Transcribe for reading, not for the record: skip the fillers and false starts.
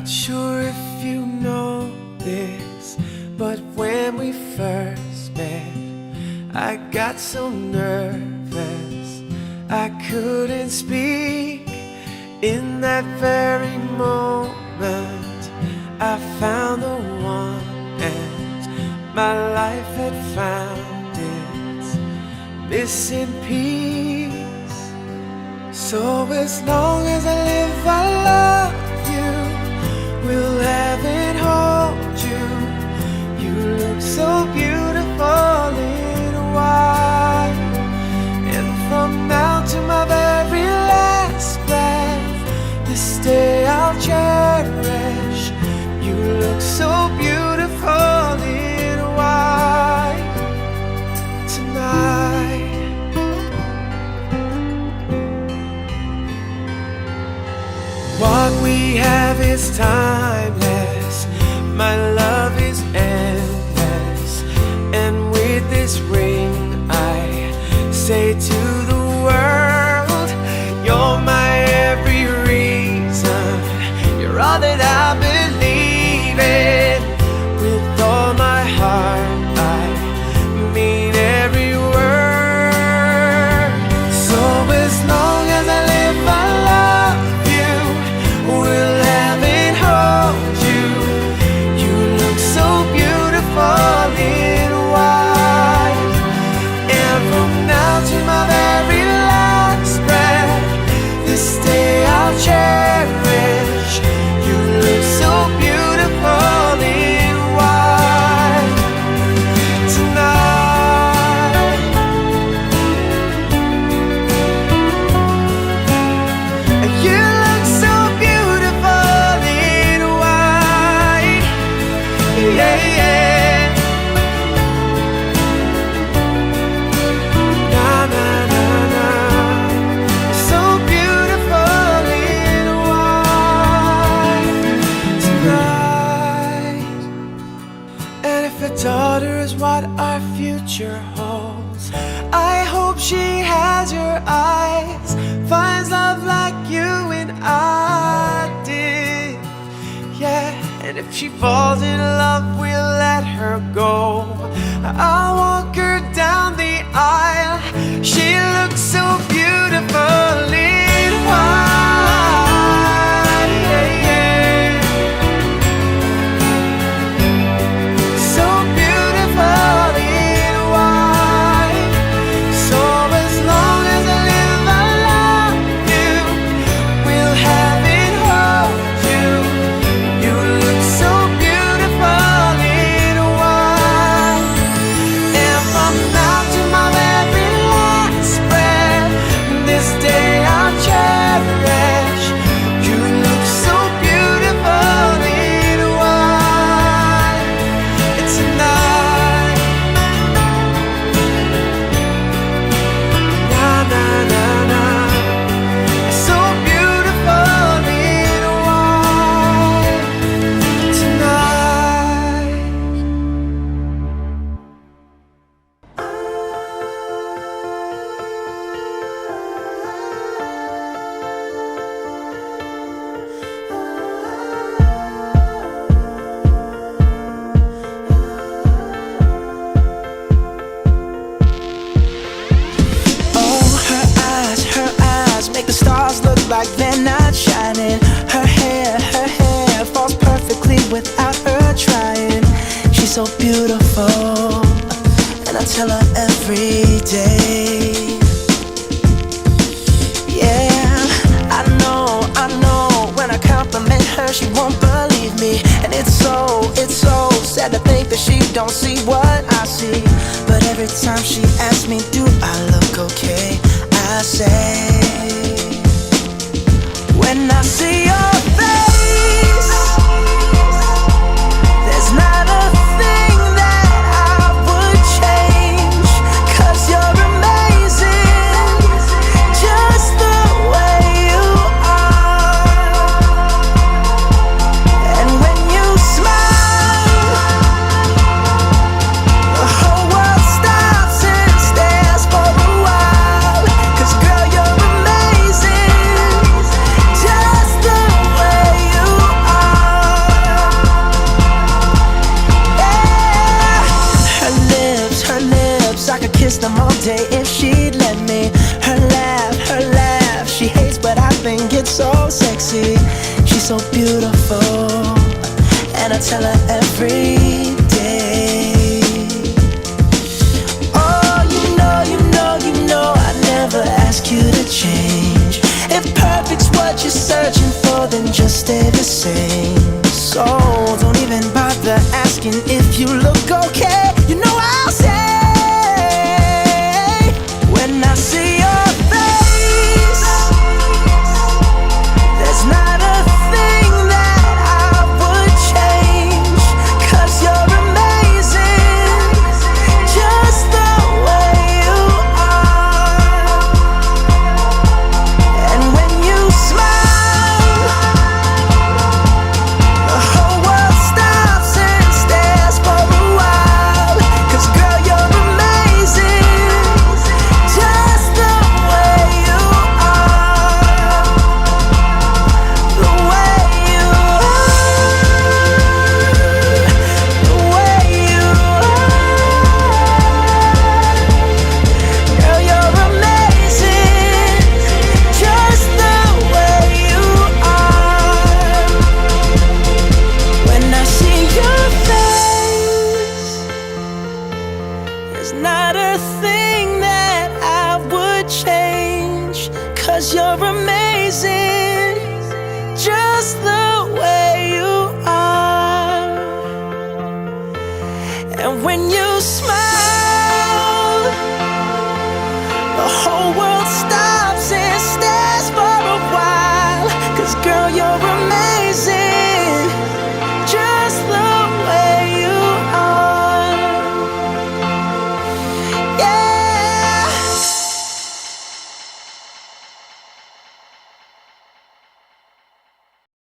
Sure if you know this, but when we first met, I got so nervous I couldn't speak. In that very moment I found the one, and my life had found its missing piece. So as long as I live, I love you, will heaven hold you. You look so beautiful in white, and from now to my very last breath, this day I'll cherish. You look so beautiful in white tonight. What we have is timeless, my love is endless, and with this ring I say to the world, you're my every reason, you're all that I believe in. With all my heart I mean every word. So as long as I live, I love you, will heaven hold you. You look so beautiful in white, and from now to my very last breath, this day I'll cherish. You look so beautiful in white tonight. You look so beautiful in white, yeah, yeah. Na na na na, so beautiful in white tonight. And if a daughter is what our future holds, I hope she has your eyes, finds love like you and I did, yeah. And if she falls in love, we'll let her go. I'll walk her down the aisle. She looks so beautiful in white, yeah, yeah. So beautiful in white. So as long as I live, I love you, will heaven hold you. You look so beautiful in white, and from now to my very last breath, this day I'll cherish. You look so beautiful in white tonight. Na na na na, so beautiful in white tonight. Oh, her eyes make the stars look like they're not shining. Her hair falls perfectly without her trying. She's so beautiful, and I tell her every day. Yeah, I know, when I compliment her, she won't believe me. And it's so sad to think that she don't see what I see. But every time she asks me, do I look okay, I say, when I see your face, there's not a thing that I would change. 'Cause you're amazing, just the way you are. And when you smile, the whole world stops and I tell her every day. Oh, you know I never ask you to change. If perfect's what you're searching for, then just stay the same.